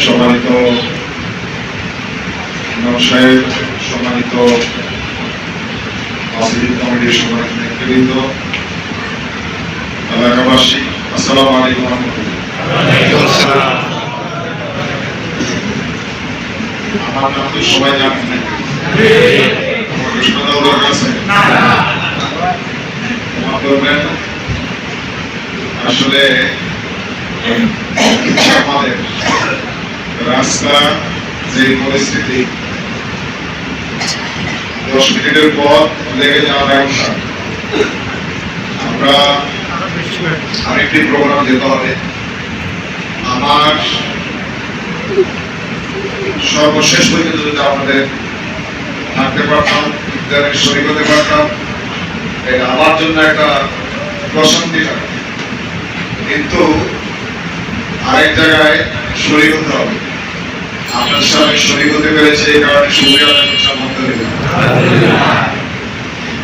সম্মানিত সাহেব, সম্মানিত কমিটির সম্মানিত নেতৃবৃন্দ, এলাকাবাসী, আসসালামু আলাইকুম ওয়া রাহমাতুল্লাহ। আমার নাম তো সবাই জানেন, আসলে আমাদের রাস্তা যে পরিস্থিতি, 10 মিনিটের পথ লেগে যাওয়ার ব্যবস্থা, আমরা আরেকটি প্রোগ্রাম যেতে হবে। আমার সর্বশেষ পর্যন্ত যদি আমাদের থাকতে পারতাম, শরীর হতে পারতাম, এটা আমার জন্য একটা প্রশান্তি থাকে। কিন্তু আরেক জায়গায় শরীর হতে হবে। আপনার সাথে শরীর হতে পেরেছে, এই কারণে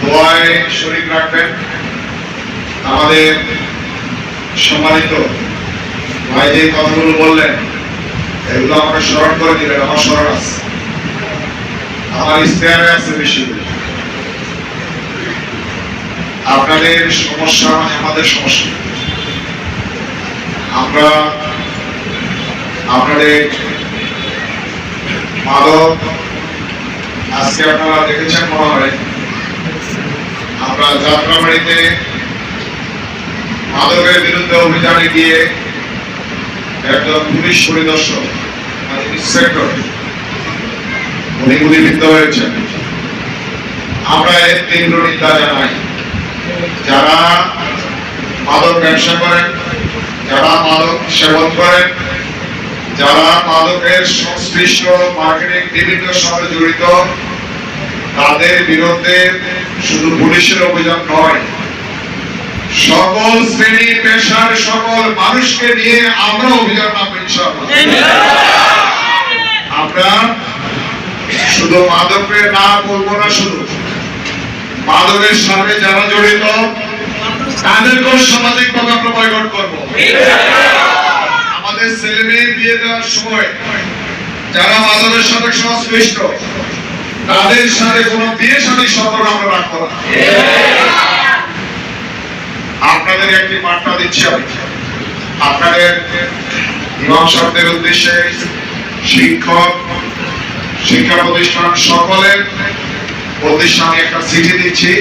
দোয়ায় শরীর রাখবেন। আমাদের সম্মানিত ভাই যে কথাগুলো বললেন, এগুলো আমাকে স্মরণ করে দিলেন। আমার স্মরণ আছে, আমার ইস্তেহারে আছে বেশি। আপনাদের সমস্যা আমাদের সমস্যা। আমরা আপনাদের মাদক আজকে আপনারা দেখেছেন মনে হয়, আমরা যাত্রাবাড়িতে মাদকের বিরুদ্ধে অভিযানে গিয়ে একজন পুলিশ পরিদর্শক ইন্সপেক্টর উনি গুলিবিদ্ধ হয়েছেন। আমরা এর তীব্র নিন্দা জানাই। যারা মাদক ব্যবসা করেন, যারা মাদক সেবন করেন, যারা মাদকের সংশ্লিষ্ট মার্কেটিং বিভিন্ন সাথে জড়িত, তাদের বিরুদ্ধে শুধু পুলিশের অভিযান নয়, সকল শ্রেণী পেশার সকল মানুষকে নিয়ে আমরা অভিযান নামবো ইনশাআল্লাহ। আমরা শুধু মাদকের না বলবো না, শুধু মাদকের সাথে যারা জড়িত তাদেরকেও সামাজিকভাবে আমরা বয়কট করবো। আমাদের ছেলে মেয়ে বিয়ে দেওয়ার সময় যারা মাদকের সাথে সংশ্লিষ্ট, তাদের সাথে কোনো বিয়ে শাদী সম্পর্ক আমরা রাখবো না। আপনাদের একটি বার্তা দিচ্ছি আমি, আপনাদের ইমাম সাহেবদের উদ্দেশ্যে, শিক্ষক, শিক্ষা প্রতিষ্ঠান সকলের উদ্দেশ্যে আমি একটা চিঠি দিচ্ছি।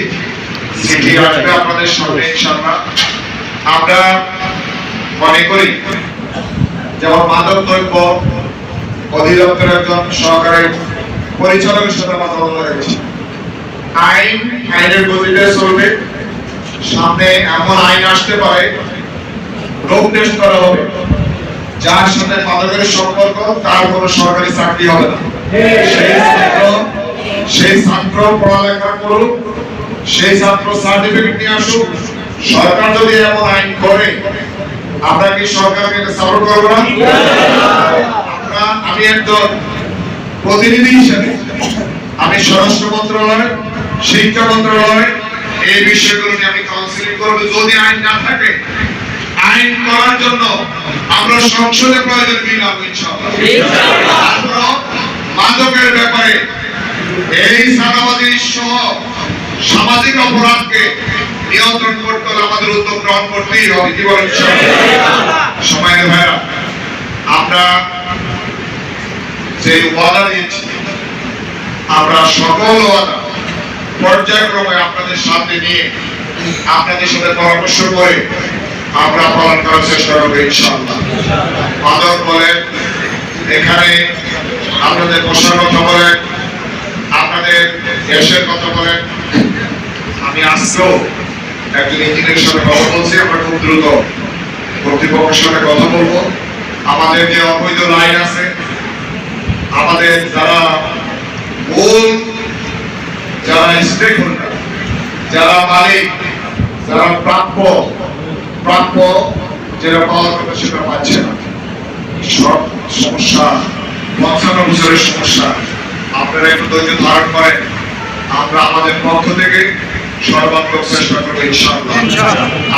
চিঠি আসবে আপনাদের সামনে ইনশাআল্লাহ। আমরা মনে করি, যেমন মাদক দ্রব্য অধিদপ্তরের একজন সহকারী পরিচালকের সাথে কথা বলা হয়েছে, আইনের গতিতে চলবে। সামনে এমন আইন আসতে পারে, রোগ টেস্ট করা হবে, যার সাথে মাদকের সম্পর্ক তার কোনো সরকারি চাকরি হবে না। সেই ছাত্র পড়ালেখা করুক, সেই ছাত্র সার্টিফিকেট নিয়ে আসুক। সরকার যদি এমন আইন করে, আমরা কি সরকারকে সাপোর্ট করবো না? আমি একজন প্রতিনিধি হিসেবে আমি স্বরাষ্ট্র মন্ত্রণালয়, শিক্ষা মন্ত্রণালয় এই বিষয়গুলো নিয়ে আমি কাউন্সিলিং করব। যদি আইন না থাকে, আইন করার জন্য আমরা সংসদে প্রয়োজন বিল আনবো ইনশাআল্লাহ। মাদকের ব্যাপারে এই সাদাবাদী সহ সামাজিক অপরাধকে নিয়ন্ত্রণ করতে হলে আমাদের উদ্যোগ গ্রহণ করতেই হবে। কি বলেন সময়ের ভাইরা? আমরা যে ওয়াদা দিয়েছি, আমরা সকল ওয়াদা পর্যায়ক্রমে আপনাদের সাথে নিয়ে, আপনাদের সাথে পরামর্শ করে আমরা পালন করার চেষ্টা করবো ইনশাআল্লাহ। মাদক বলেন, এখানে আপনাদের বসার কথা বলেন, আপনাদের গ্যাসের কথা বলেন। আমি আজকেও একজন ইঞ্জিনিয়ারের সাথে কথা বলছি, আমরা খুব দ্রুত কর্তৃপক্ষের সাথে কথা বলবো। আমাদের যে অবৈধ লাইন আছে, আমাদের যারা মূল, যারা স্টেক হোল্ডার, যারা মালিক, যারা প্রাপ্য যেটা পাওয়ার কথা সেটা পাচ্ছে না, সব সমস্যা ৫৫ বছরের সমস্যা। আপনারা একটু ধৈর্য ধারণ করেন। আমরা আমাদের পক্ষ থেকে সর্বাত্মক চেষ্টা করবো ইনশাআল্লাহ।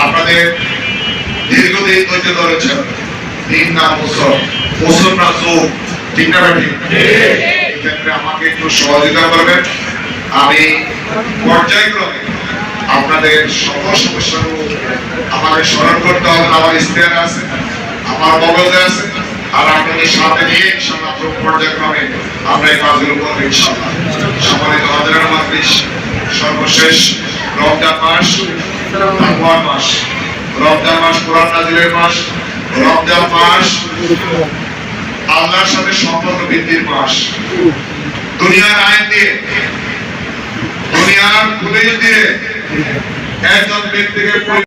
আপনাদের দীর্ঘদিন ধৈর্য ধরেছেন, 3 না বছর, বছর না যুগ, ঠিক না ঠিক? এক্ষেত্রে আমাকে একটু সহযোগিতা করবেন। আমি পর্যায়ক্রমে আপনাদের সকল সমস্যাগুলো আমাকে স্মরণ করতে হবে। আমার ইস্তেহার আছে, আমার মগজে আছে, আর আপনাদের সাথে নিয়ে ইনশাআল্লাহ পর্যায়ক্রমে আমরা এই কাজগুলো করবো ইনশাআল্লাহ। সম্মানিত হাজিরান মাহফিল, সর্বশেষ রমজান মাস, তাকওয়ার মাস, রমজান মাস কোরআন নাযিলের মাস, রমজান মাস আল্লাহর সাথে সম্পর্ক বৃদ্ধির মাস। দুনিয়ার আইন দিয়ে, দুনিয়ার পুলিশ দিয়ে একজন ব্যক্তিকে